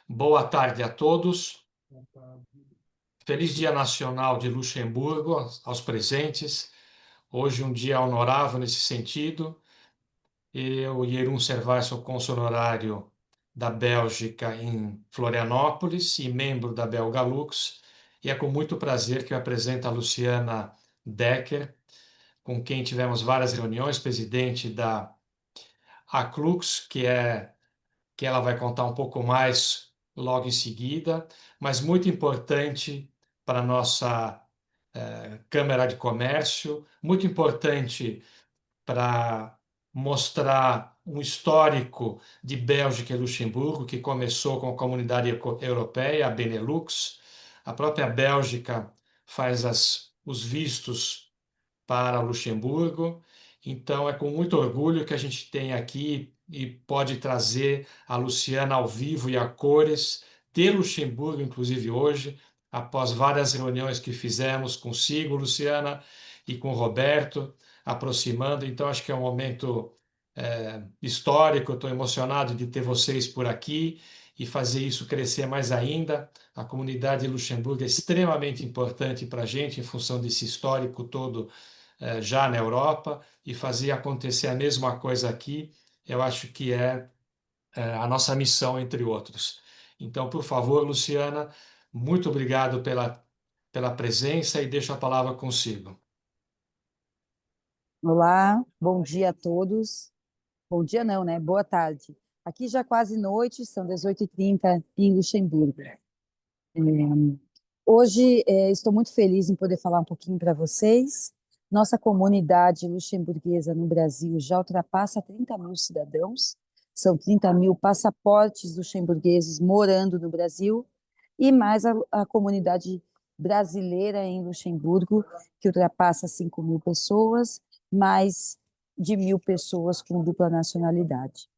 Boa tarde a todos. Feliz Dia Nacional de Luxemburgo aos presentes. Hoje um dia honorável nesse sentido. Eu, Jeroen Servais, sou cônsul honorário da Bélgica em Florianópolis e membro da Belga Lux. E é com muito prazer que eu apresento a Luciana Decker, com quem tivemos várias reuniões, presidente da Aclux, que ela vai contar um pouco mais logo em seguida, mas muito importante para a nossa Câmara de Comércio, muito importante para mostrar um histórico de Bélgica e Luxemburgo, que começou com a Comunidade Europeia, a Benelux. A própria Bélgica faz os vistos para Luxemburgo. Então, é com muito orgulho que a gente tem aqui e pode trazer a Luciana ao vivo e a cores de Luxemburgo, inclusive hoje, após várias reuniões que fizemos consigo, Luciana, e com o Roberto, aproximando. Então, acho que é um momento histórico. Estou emocionado de ter vocês por aqui e fazer isso crescer mais ainda. A comunidade de Luxemburgo é extremamente importante para a gente, em função desse histórico todo já na Europa, e fazer acontecer a mesma coisa aqui, eu acho que é a nossa missão, entre outros. Então, por favor, Luciana, muito obrigado pela presença e deixo a palavra consigo. Olá, bom dia a todos. Bom dia não, né? Boa tarde. Aqui já quase noite, são 18h30 em Luxemburgo. Hoje estou muito feliz em poder falar um pouquinho para vocês. Nossa comunidade luxemburguesa no Brasil já ultrapassa 30 mil cidadãos, são 30 mil passaportes luxemburgueses morando no Brasil, e mais a comunidade brasileira em Luxemburgo, que ultrapassa 5 mil pessoas, mais de 1.000 pessoas com dupla nacionalidade.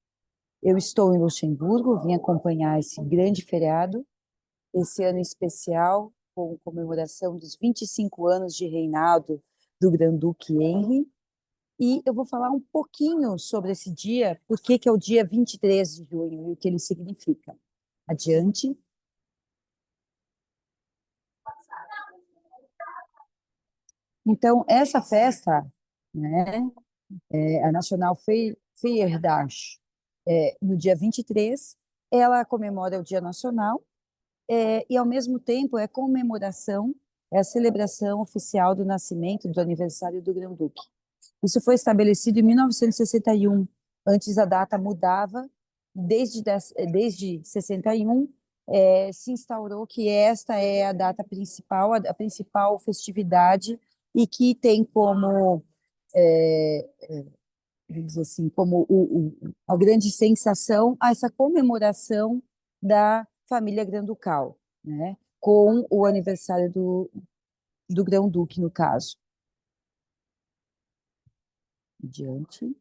Eu estou em Luxemburgo, vim acompanhar esse grande feriado, esse ano especial, com comemoração dos 25 anos de reinado do Grão-Duque Henri, e eu vou falar um pouquinho sobre esse dia, porque que é o dia 23 de junho e o que ele significa. Adiante. Então, essa festa, né, a Nacional Feierdag, no dia 23, ela comemora o Dia Nacional, e, ao mesmo tempo, é comemoração, é a celebração oficial do nascimento, do aniversário do Grão-Duque. Isso foi estabelecido em 1961. Antes a data mudava, desde 61, se instaurou que esta é a data principal, a principal festividade, e que tem como, é, vamos dizer assim, como a grande sensação essa comemoração da família Granducal, né, com o aniversário do Grão-Duque, no caso. Adiante.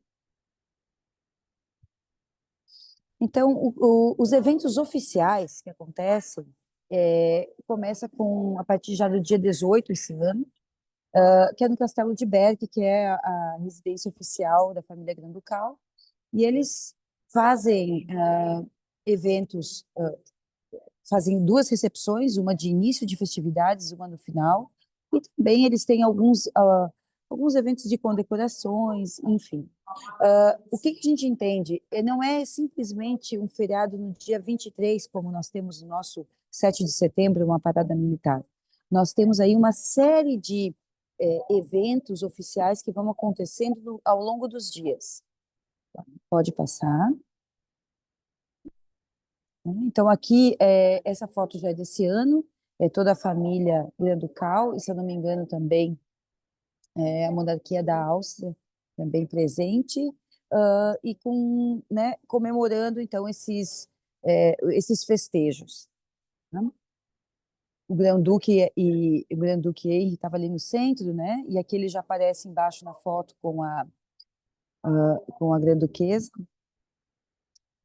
Então, os eventos oficiais que acontecem começa a partir já do dia 18 esse ano, que é no Castelo de Berck, que é a residência oficial da família Granducal, e eles fazem eventos, fazem duas recepções, uma de início de festividades, uma no final, e também eles têm alguns eventos de condecorações, enfim. O que a gente entende? Não é simplesmente um feriado no dia 23, como nós temos no nosso 7 de setembro, uma parada militar. Nós temos aí uma série de eventos oficiais que vão acontecendo ao longo dos dias. Pode passar. Então, aqui, essa foto já é desse ano, é toda a família Granducal, e, se eu não me engano, também a monarquia da Áustria, também presente, e né, comemorando, então, esses festejos. Né? O Grão-Duque o Grão-Duque Henri estava ali no centro, né? E aqui ele já aparece embaixo na foto com a Grã-Duquesa.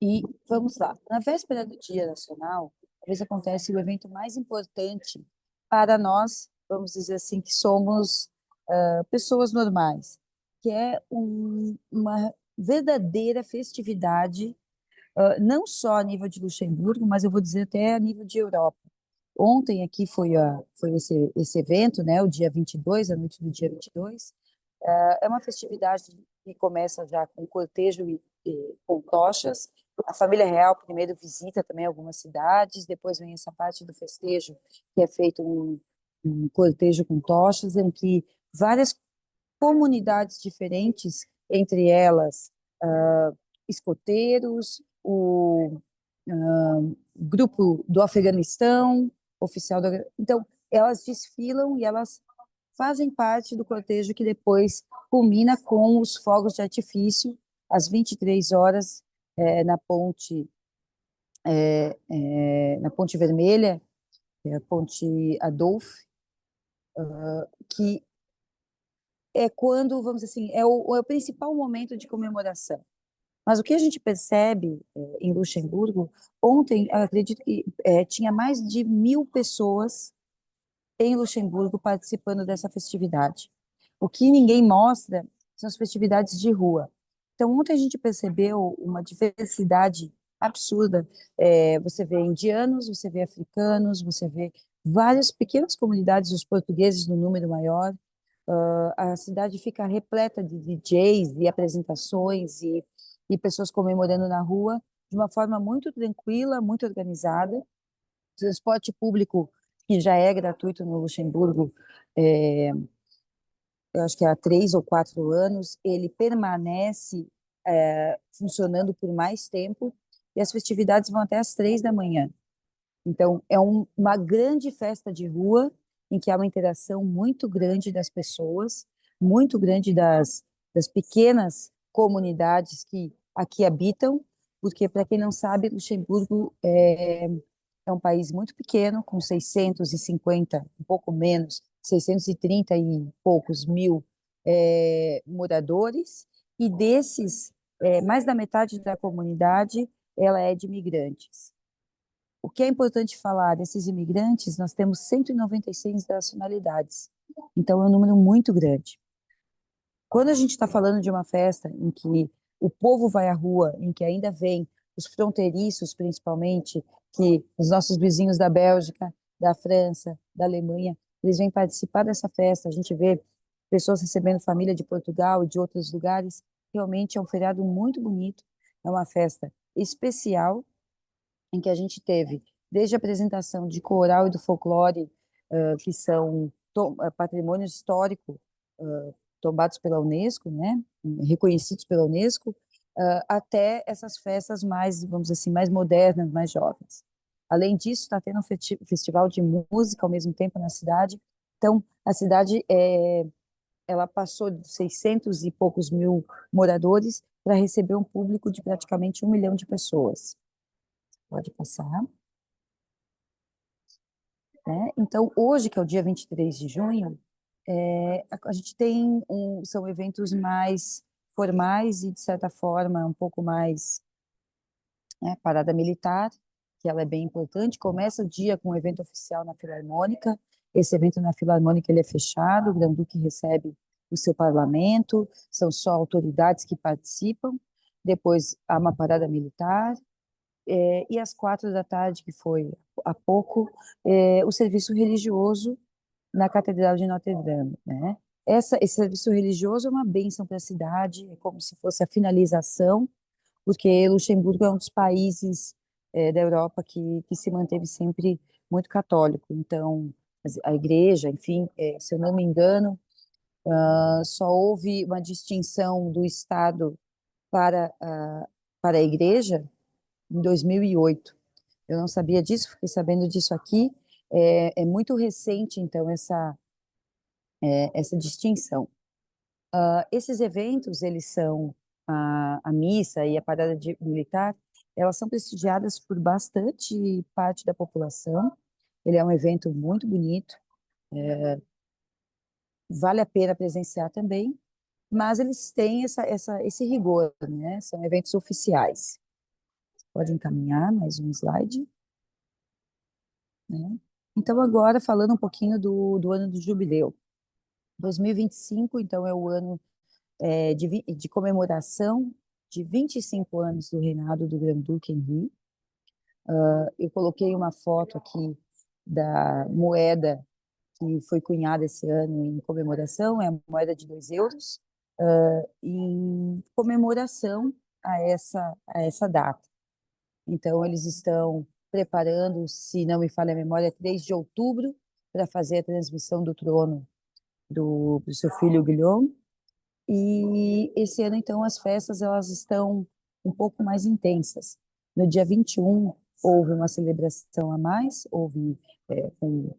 E vamos lá. Na véspera do Dia Nacional, talvez acontece o evento mais importante para nós, vamos dizer assim, que somos pessoas normais, que é uma verdadeira festividade não só a nível de Luxemburgo, mas eu vou dizer até a nível de Europa. Ontem aqui foi esse evento, né, o dia 22, a noite do dia 22. É uma festividade que começa já com cortejo e com tochas. A família real primeiro visita também algumas cidades, depois vem essa parte do festejo, que é feito um cortejo com tochas, em que várias comunidades diferentes, entre elas escoteiros, o grupo do Afeganistão, oficial da... Então, elas desfilam e elas fazem parte do cortejo que depois culmina com os fogos de artifício, às 23 horas, na Ponte Vermelha, a Ponte Adolf, que é quando, vamos dizer assim, é o principal momento de comemoração. Mas o que a gente percebe em Luxemburgo, ontem, eu acredito que tinha mais de 1.000 pessoas em Luxemburgo participando dessa festividade. O que ninguém mostra são as festividades de rua. Então, ontem a gente percebeu uma diversidade absurda. Você vê indianos, você vê africanos, você vê várias pequenas comunidades, os portugueses no número maior. A cidade fica repleta de DJs e apresentações e pessoas comemorando na rua de uma forma muito tranquila, muito organizada. Transporte público, que já é gratuito no Luxemburgo, é, eu acho que há 3 ou 4 anos, ele permanece funcionando por mais tempo e as festividades vão até às 3 da manhã. Então, é uma grande festa de rua em que há uma interação muito grande das pessoas, muito grande das pequenas comunidades que aqui habitam, porque, para quem não sabe, Luxemburgo é um país muito pequeno, com 650, um pouco menos, 630 e poucos mil moradores, e desses, mais da metade da comunidade, ela é de imigrantes. O que é importante falar desses imigrantes, nós temos 196 nacionalidades, então é um número muito grande. Quando a gente está falando de uma festa em que o povo vai à rua, em que ainda vem os fronteiriços, principalmente, que os nossos vizinhos da Bélgica, da França, da Alemanha, eles vêm participar dessa festa, a gente vê pessoas recebendo família de Portugal e de outros lugares, realmente é um feriado muito bonito, é uma festa especial, em que a gente teve desde a apresentação de coral e do folclore, que são patrimônio histórico, tombados pela Unesco, né, reconhecidos pela Unesco, até essas festas mais, vamos dizer assim, mais modernas, mais jovens. Além disso, está tendo um festival de música ao mesmo tempo na cidade. Então, a cidade ela passou de 600 e poucos mil moradores para receber um público de praticamente 1 milhão de pessoas. Pode passar. Né? Então, hoje, que é o dia 23 de junho, a gente tem são eventos mais formais e, de certa forma, um pouco mais, né, parada militar, que ela é bem importante. Começa o dia com um evento oficial na Filarmônica. Esse evento na Filarmônica ele é fechado, o Grand-Duque recebe o seu parlamento, são só autoridades que participam. Depois há uma parada militar, e às 4 da tarde, que foi há pouco, o serviço religioso na Catedral de Notre Dame, né? Esse serviço religioso é uma bênção para a cidade, é como se fosse a finalização, porque Luxemburgo é um dos países da Europa que se manteve sempre muito católico. Então, a igreja, enfim, se eu não me engano, só houve uma distinção do Estado para a igreja em 2008. Eu não sabia disso, fiquei sabendo disso aqui. É muito recente, então, essa distinção. Esses eventos, eles são a missa e a parada militar, elas são prestigiadas por bastante parte da população. Ele é um evento muito bonito, vale a pena presenciar também, mas eles têm esse rigor, né? São eventos oficiais. Pode encaminhar mais um slide, né? Então, agora, falando um pouquinho do ano do jubileu. 2025, então, é o ano de comemoração de 25 anos do reinado do Grão-Duque Henri. Eu coloquei uma foto aqui da moeda que foi cunhada esse ano em comemoração, é a moeda de 2 euros, em comemoração a essa data. Então, eles estão preparando, se não me falha a memória, 3 de outubro, para fazer a transmissão do trono do seu filho Guilherme. E esse ano, então, as festas elas estão um pouco mais intensas. No dia 21, houve uma celebração a mais, houve um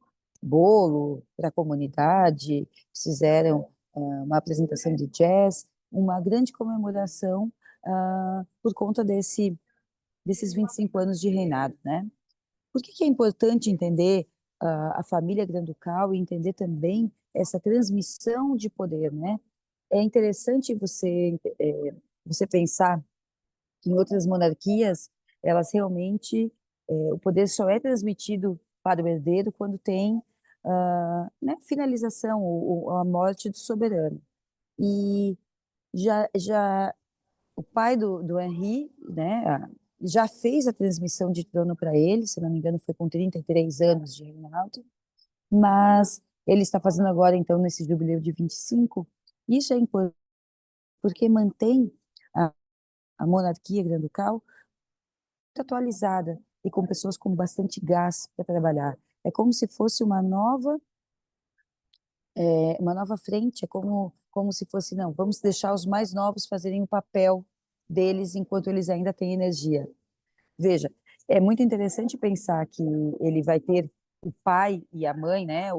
bolo para a comunidade, fizeram uma apresentação de jazz, uma grande comemoração por conta desses 25 anos de reinado, né? Por que é importante entender a família granducal e entender também essa transmissão de poder, né? É interessante você pensar que em outras monarquias, elas realmente, o poder só é transmitido para o herdeiro quando tem né, finalização ou a morte do soberano. E já o pai do Henri, né, já fez a transmissão de trono para ele, se não me engano, foi com 33 anos de reinado, mas ele está fazendo agora, então, nesse jubileu de 25. Isso é importante porque mantém a, a monarquia granducal atualizada e com pessoas com bastante gás para trabalhar. É como se fosse uma nova frente, é como se fosse, não, vamos deixar os mais novos fazerem o papel deles enquanto eles ainda têm energia. Veja, é muito interessante pensar que ele vai ter o pai e a mãe, né,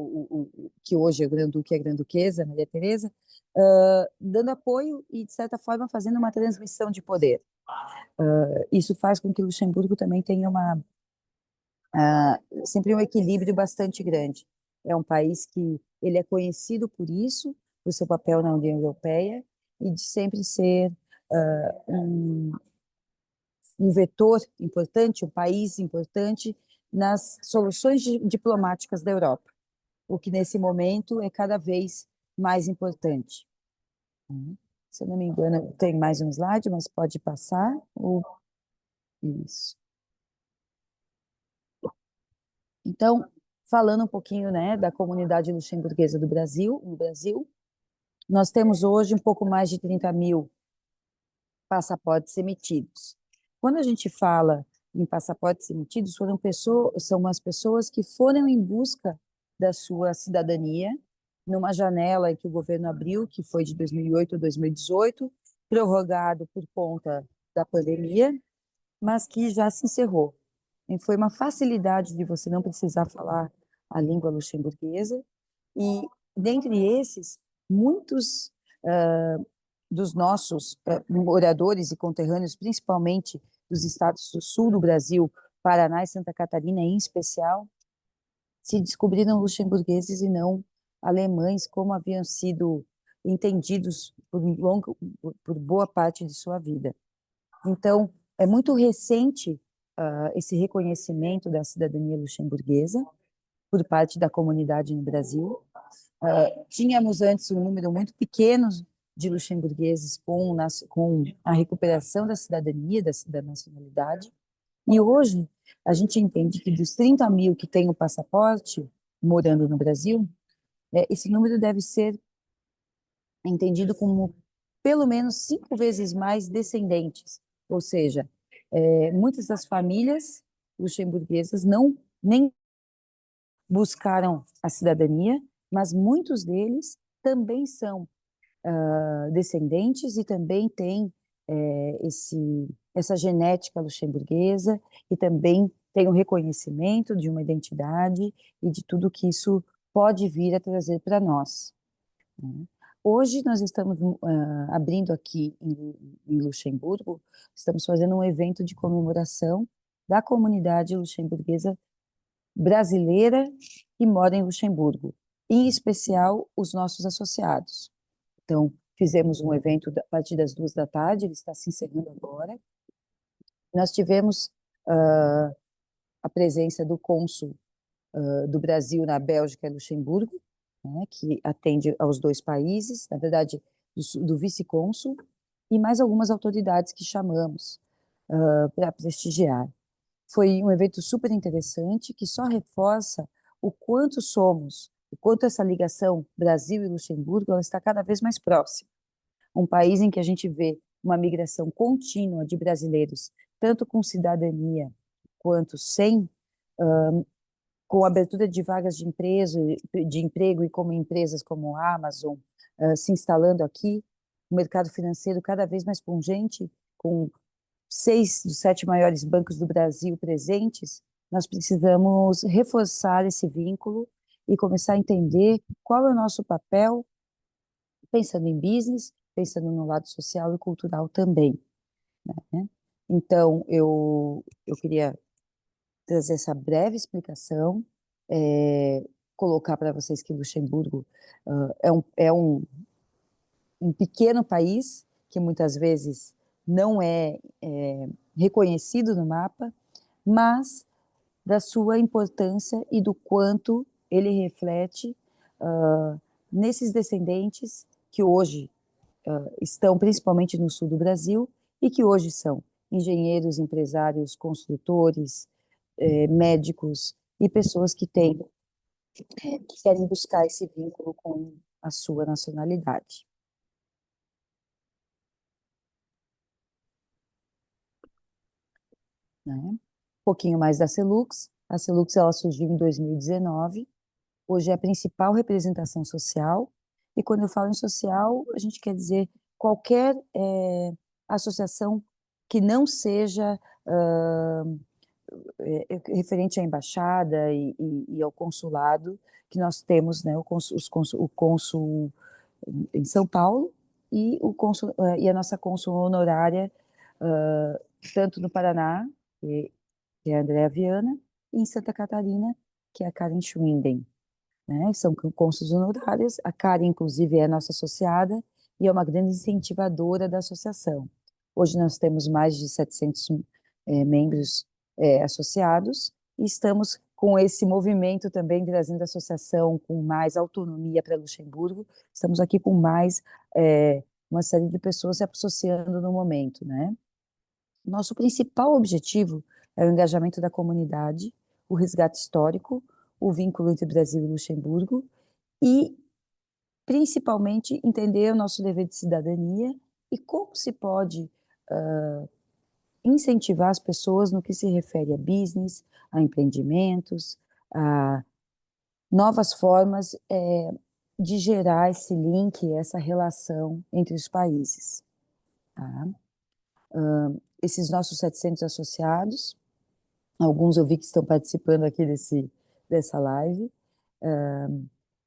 que hoje é o Grão-Duque e a Grã-Duquesa, Maria Teresa, dando apoio e, de certa forma, fazendo uma transmissão de poder. Isso faz com que o Luxemburgo também tenha sempre um equilíbrio bastante grande. É um país que ele é conhecido por isso, por seu papel na União Europeia e de sempre ser um vetor importante, um país importante nas soluções diplomáticas da Europa, o que nesse momento é cada vez mais importante. Se eu não me engano, tem mais um slide, mas pode passar. Isso. Então, falando um pouquinho, né, da comunidade luxemburguesa do Brasil, no Brasil, nós temos hoje um pouco mais de 30.000 passaportes emitidos. Quando a gente fala em passaportes emitidos, são as pessoas que foram em busca da sua cidadania numa janela que o governo abriu, que foi de 2008 a 2018, prorrogado por conta da pandemia, mas que já se encerrou. E foi uma facilidade de você não precisar falar a língua luxemburguesa. E, dentre esses, muitos dos nossos moradores e conterrâneos, principalmente dos estados do sul do Brasil, Paraná e Santa Catarina em especial, se descobriram luxemburgueses e não alemães, como haviam sido entendidos por boa parte de sua vida. Então, é muito recente esse reconhecimento da cidadania luxemburguesa por parte da comunidade no Brasil. Tínhamos antes um número muito pequeno de luxemburgueses com a recuperação da cidadania, da nacionalidade, e hoje a gente entende que dos 30.000 que têm o passaporte morando no Brasil, esse número deve ser entendido como pelo menos 5 vezes mais descendentes, ou seja, muitas das famílias luxemburguesas não nem buscaram a cidadania, mas muitos deles também são descendentes e também têm essa genética luxemburguesa e também tem o reconhecimento de uma identidade e de tudo que isso pode vir a trazer para nós, né? Hoje nós estamos abrindo aqui em Luxemburgo, estamos fazendo um evento de comemoração da comunidade luxemburguesa brasileira que mora em Luxemburgo, em especial os nossos associados. Então, fizemos um evento a partir das 2 da tarde, ele está se encerrando agora. Nós tivemos a presença do cônsul do Brasil na Bélgica e Luxemburgo, né, que atende aos 2 países, na verdade, do vice-cônsul, e mais algumas autoridades que chamamos para prestigiar. Foi um evento super interessante que só reforça o quanto somos, o quanto essa ligação Brasil e Luxemburgo ela está cada vez mais próxima. Um país em que a gente vê uma migração contínua de brasileiros, tanto com cidadania quanto sem, com abertura de vagas de emprego e como empresas como a Amazon se instalando aqui, o mercado financeiro cada vez mais pungente, com 6 dos 7 maiores bancos do Brasil presentes, nós precisamos reforçar esse vínculo e começar a entender qual é o nosso papel, pensando em business, pensando no lado social e cultural também, né? Então, eu queria trazer essa breve explicação, colocar para vocês que Luxemburgo é um pequeno país que muitas vezes não é reconhecido no mapa, mas da sua importância e do quanto ele reflete nesses descendentes que hoje estão principalmente no sul do Brasil e que hoje são engenheiros, empresários, construtores, médicos e pessoas que querem buscar esse vínculo com a sua nacionalidade, né? Um pouquinho mais da Celux. A Celux ela surgiu em 2019. Hoje é a principal representação social. E quando eu falo em social, a gente quer dizer qualquer associação que não seja referente à embaixada e ao consulado que nós temos, né, o cônsul em São Paulo e e a nossa cônsul honorária tanto no Paraná, que é a Andréa Viana, e em Santa Catarina, que é a Karen Schwinden, né? São cônsules honorários. A Karen, inclusive, é nossa associada e é uma grande incentivadora da associação. Hoje nós temos mais de 700 membros associados e estamos com esse movimento também trazendo a associação com mais autonomia para Luxemburgo. Estamos aqui com mais uma série de pessoas se associando no momento, né? Nosso principal objetivo é o engajamento da comunidade, o resgate histórico, o vínculo entre Brasil e Luxemburgo e, principalmente, entender o nosso dever de cidadania e como se pode incentivar as pessoas no que se refere a business, a empreendimentos, a novas formas de gerar esse link, essa relação entre os países, tá? Esses nossos 700 associados, alguns eu vi que estão participando aqui dessa live,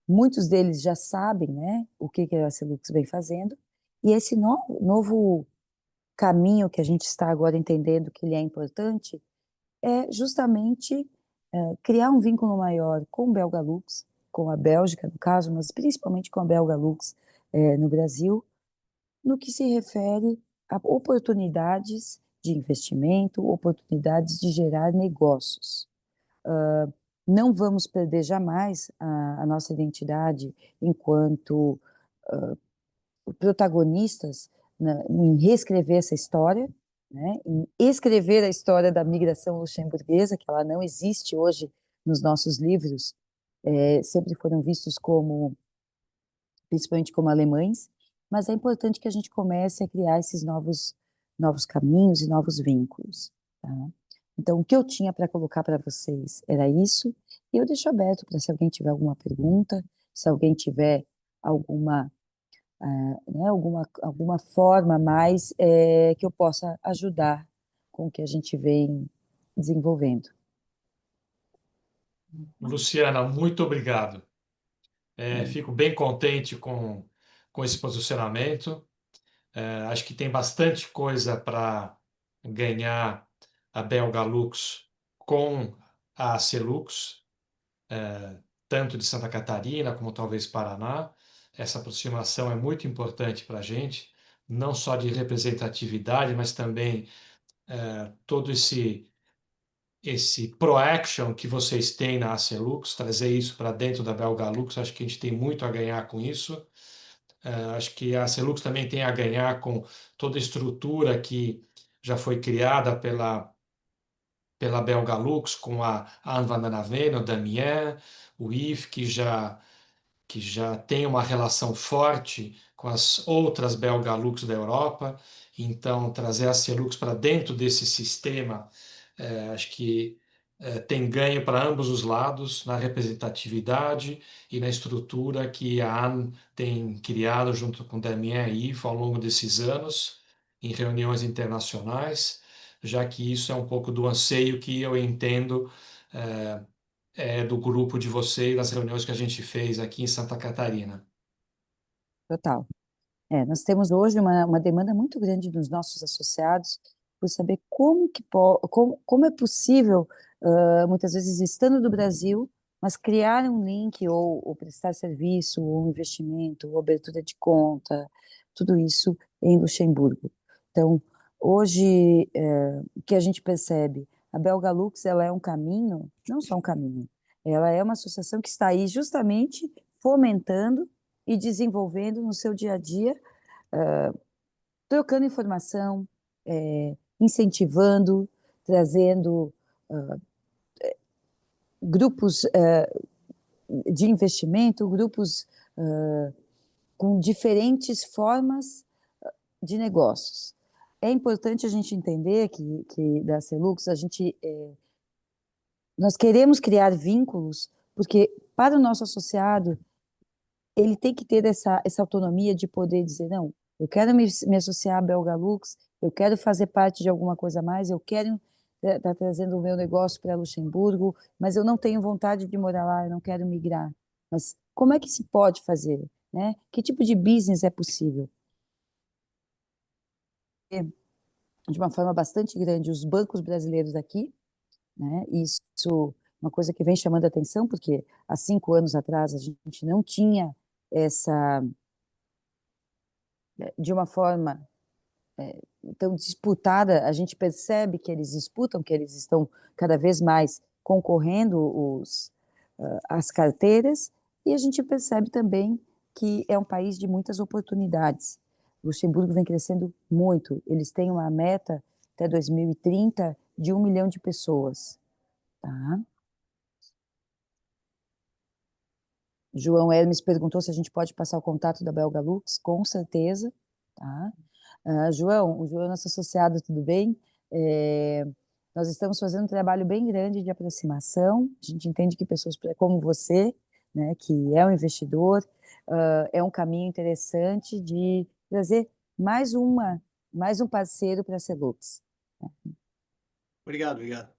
muitos deles já sabem, né, o que a Celux vem fazendo, e esse novo caminho que a gente está agora entendendo que ele é importante é justamente criar um vínculo maior com o Belgalux, com a Bélgica, no caso, mas principalmente com a Belgalux no Brasil, no que se refere a oportunidades de investimento, oportunidades de gerar negócios. Não vamos perder jamais a nossa identidade enquanto protagonistas, né, em reescrever essa história, né, em escrever a história da migração luxemburguesa, que ela não existe hoje nos nossos livros, sempre foram vistos como, principalmente como alemães, mas é importante que a gente comece a criar esses novos caminhos e novos vínculos, tá? Então, o que eu tinha para colocar para vocês era isso, e eu deixo aberto para se alguém tiver alguma pergunta, se alguém tiver alguma, né, alguma forma mais que eu possa ajudar com o que a gente vem desenvolvendo. Luciana, muito obrigado. É, Fico bem contente com esse posicionamento. Acho que tem bastante coisa para ganhar a Belgalux com a Celux, tanto de Santa Catarina como talvez Paraná. Essa aproximação é muito importante para a gente, não só de representatividade, mas também todo esse proaction que vocês têm na Acelux, trazer isso para dentro da Belgalux, acho que a gente tem muito a ganhar com isso. Acho que a Celux também tem a ganhar com toda a estrutura que já foi criada pela Belgalux, com a Anne van den Aven, o Damien, o Yves, que já tem uma relação forte com as outras Belgalux da Europa. Então, trazer a Celux para dentro desse sistema, acho que tem ganho para ambos os lados, na representatividade e na estrutura que a AN tem criado junto com o Damien e IFA ao longo desses anos, em reuniões internacionais, já que isso é um pouco do anseio que eu entendo do grupo de vocês, das reuniões que a gente fez aqui em Santa Catarina. Total. Nós temos hoje uma demanda muito grande dos nossos associados por saber como é possível, muitas vezes estando no Brasil, mas criar um link ou prestar serviço, ou investimento, ou abertura de conta, tudo isso em Luxemburgo. Então, hoje, o que a gente percebe? A Belgalux, ela é um caminho, não só um caminho, ela é uma associação que está aí justamente fomentando e desenvolvendo no seu dia a dia, trocando informação, incentivando, trazendo grupos de investimento, grupos com diferentes formas de negócios. É importante a gente entender que da Celux, nós queremos criar vínculos, porque para o nosso associado, ele tem que ter essa autonomia de poder dizer, não, eu quero me associar à Belgalux, eu quero fazer parte de alguma coisa a mais, eu quero estar trazendo o meu negócio para Luxemburgo, mas eu não tenho vontade de morar lá, eu não quero migrar. Mas como é que se pode fazer? Né? Que tipo de business é possível? De uma forma bastante grande, os bancos brasileiros aqui, né? Isso é uma coisa que vem chamando a atenção, porque há 5 anos atrás a gente não tinha essa, de uma forma tão disputada, a gente percebe que eles disputam, que eles estão cada vez mais concorrendo as carteiras, e a gente percebe também que é um país de muitas oportunidades. Luxemburgo vem crescendo muito, eles têm uma meta até 2030 de 1 milhão de pessoas. Tá? João Hermes perguntou se a gente pode passar o contato da Belgalux, com certeza. Tá? João, o João é nosso associado, tudo bem? Nós estamos fazendo um trabalho bem grande de aproximação. A gente entende que pessoas como você, né, que é um investidor, é um caminho interessante de trazer mais um parceiro para a Celux. Obrigado, obrigado.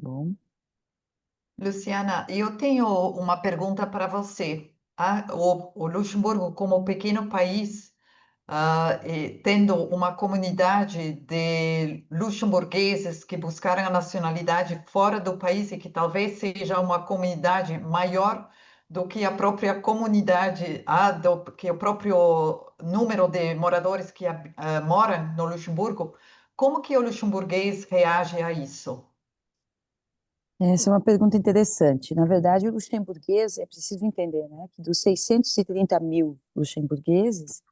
Bom. Luciana, eu tenho uma pergunta para você. O Luxemburgo, como pequeno país, e tendo uma comunidade de luxemburgueses que buscaram a nacionalidade fora do país e que talvez seja uma comunidade maior do que a própria comunidade, que o próprio número de moradores que moram no Luxemburgo, como que o luxemburguês reage a isso? Essa é uma pergunta interessante. Na verdade, o luxemburguês, é preciso entender, né, que dos 630 mil luxemburgueses,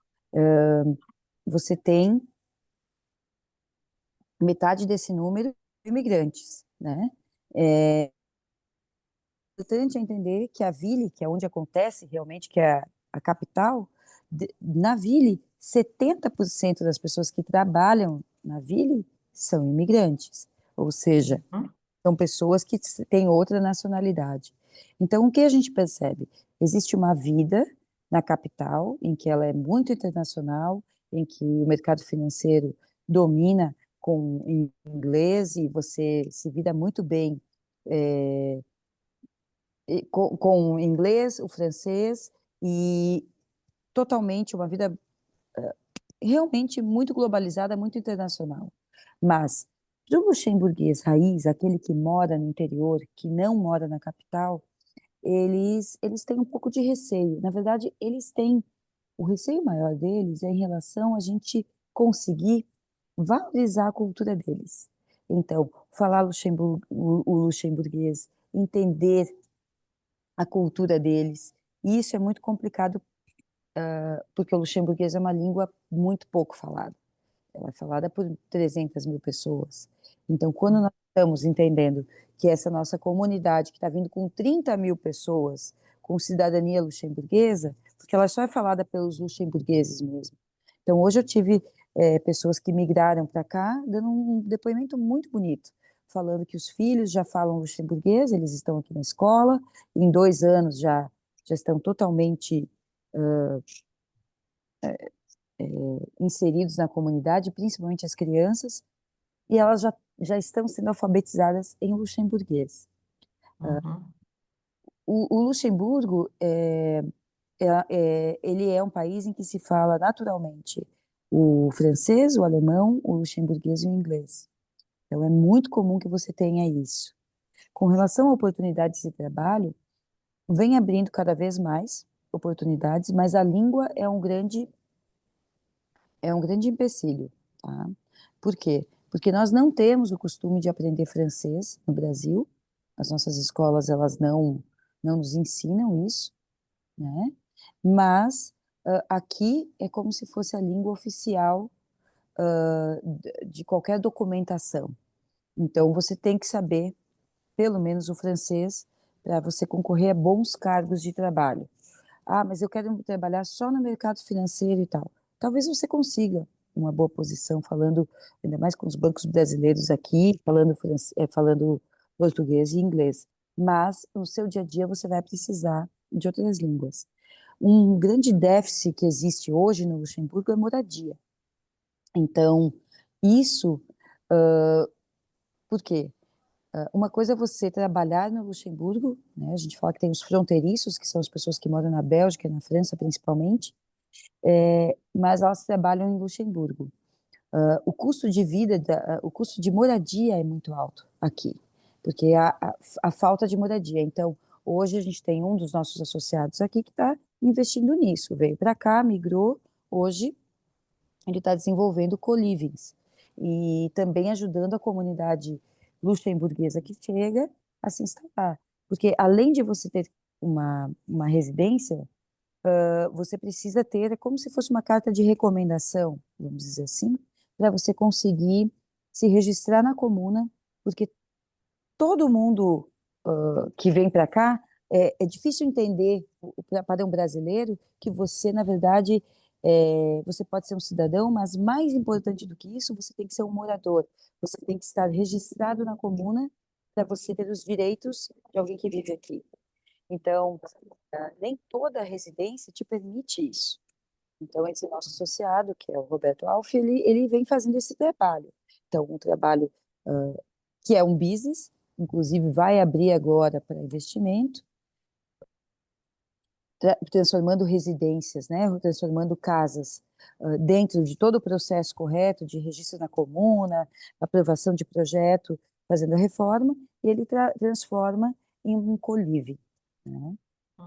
você tem metade desse número de imigrantes, né? É importante entender que a Ville, que é onde acontece realmente, que é a capital, na Ville, 70% das pessoas que trabalham na Ville são imigrantes, ou seja, são pessoas que têm outra nacionalidade. Então, o que a gente percebe? Existe uma vida na capital, em que ela é muito internacional, em que o mercado financeiro domina com inglês e você se vira muito bem com o inglês, o francês e totalmente uma vida realmente muito globalizada, muito internacional. Mas para o luxemburguês raiz, aquele que mora no interior, que não mora na capital, eles têm um pouco de receio. Na verdade, eles têm o receio maior deles é em relação a gente conseguir valorizar a cultura deles. Então, falar o luxemburguês, entender a cultura deles, e isso é muito complicado porque o luxemburguês é uma língua muito pouco falada. Ela é falada por 300 mil pessoas. Então, quando nós estamos entendendo que essa nossa comunidade, que está vindo com 30 mil pessoas com cidadania luxemburguesa, porque ela só é falada pelos luxemburgueses mesmo. Então, hoje eu tive pessoas que migraram para cá, dando um depoimento muito bonito, falando que os filhos já falam luxemburguês, eles estão aqui na escola, em 2 anos já estão totalmente inseridos na comunidade, principalmente as crianças, e elas já estão sendo alfabetizadas em luxemburguês. Uhum. O Luxemburgo, ele é um país em que se fala naturalmente o francês, o alemão, o luxemburguês e o inglês. Então, é muito comum que você tenha isso. Com relação a oportunidades de trabalho, vem abrindo cada vez mais oportunidades, mas a língua é um grande empecilho, tá? Por quê? Porque nós não temos o costume de aprender francês no Brasil. As nossas escolas, elas não nos ensinam isso, né? Mas aqui é como se fosse a língua oficial de qualquer documentação. Então, você tem que saber, pelo menos o francês, para você concorrer a bons cargos de trabalho. Ah, mas eu quero trabalhar só no mercado financeiro e tal. Talvez você consiga uma boa posição falando, ainda mais com os bancos brasileiros aqui, falando português e inglês. Mas no seu dia a dia você vai precisar de outras línguas. Um grande déficit que existe hoje no Luxemburgo é moradia. Então, isso, por quê? Uma coisa é você trabalhar no Luxemburgo, né? A gente fala que tem os fronteiriços, que são as pessoas que moram na Bélgica e na França, principalmente, mas elas trabalham em Luxemburgo. O custo de vida, o custo de moradia é muito alto aqui, porque a falta de moradia. Então, hoje a gente tem um dos nossos associados aqui que está investindo nisso. Veio para cá, migrou, hoje ele está desenvolvendo co-livings e também ajudando a comunidade luxemburguesa que chega a se instalar. Porque além de você ter uma residência, você precisa ter, é como se fosse uma carta de recomendação, vamos dizer assim, para você conseguir se registrar na comuna, porque todo mundo que vem para cá, é difícil entender para um brasileiro que você, na verdade, você pode ser um cidadão, mas mais importante do que isso, você tem que ser um morador. Você tem que estar registrado na comuna para você ter os direitos de alguém que vive aqui. Então, nem toda residência te permite isso. Então, esse nosso associado, que é o Roberto Alf, ele vem fazendo esse trabalho. Então, um trabalho que é um business, inclusive vai abrir agora para investimento, transformando residências, né, transformando casas dentro de todo o processo correto de registro na comuna, aprovação de projeto, fazendo a reforma, e ele transforma em um co-living, né?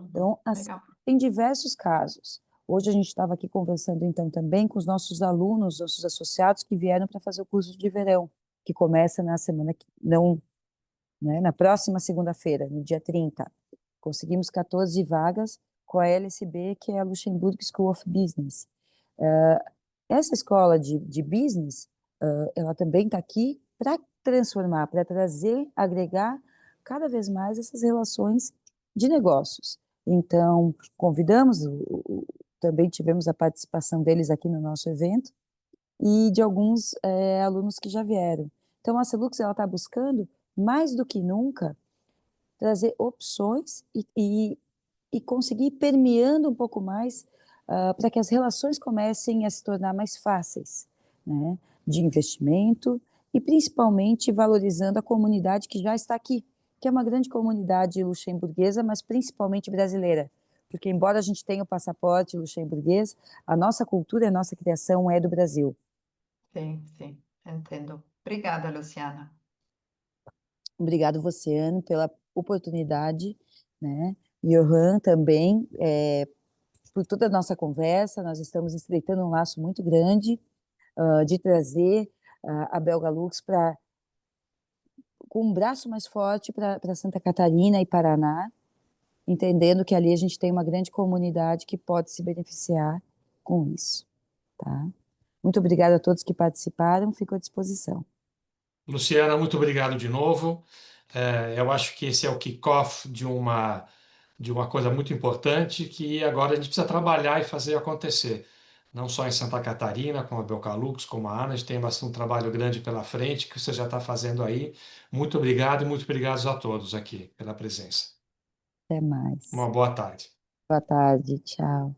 Então, assim, Legal. tem diversos casos. Hoje a gente estava aqui conversando então também com os nossos alunos, nossos associados que vieram para fazer o curso de verão, que começa na semana que não, né, na próxima segunda-feira, no dia 30. Conseguimos 14 vagas com a LSB, que é a Luxembourg School of Business. Essa escola de business, ela também está aqui para transformar, para trazer, agregar cada vez mais essas relações de negócios. Então, convidamos, também tivemos a participação deles aqui no nosso evento e de alguns alunos que já vieram. Então, a Celux ela está buscando, mais do que nunca, trazer opções e conseguir ir permeando um pouco mais para que as relações comecem a se tornar mais fáceis, né, de investimento e principalmente valorizando a comunidade que já está aqui, que é uma grande comunidade luxemburguesa, mas principalmente brasileira, porque embora a gente tenha o passaporte luxemburguês, a nossa cultura, a nossa criação é do Brasil. Sim, sim, entendo. Obrigada, Luciana. Obrigado você, Anne, pela oportunidade, né? Johan também, por toda a nossa conversa, nós estamos estreitando um laço muito grande de trazer a Belga Lux com um braço mais forte para Santa Catarina e Paraná, entendendo que ali a gente tem uma grande comunidade que pode se beneficiar com isso, tá? Muito obrigada a todos que participaram, fico à disposição. Luciana, muito obrigado de novo. Eu acho que esse é o kickoff de uma coisa muito importante que agora a gente precisa trabalhar e fazer acontecer. Não só em Santa Catarina, como a Belcalux, como a Ana, a gente tem bastante um trabalho grande pela frente que você já está fazendo aí. Muito obrigado e muito obrigado a todos aqui pela presença. Até mais. Uma boa tarde. Boa tarde, tchau.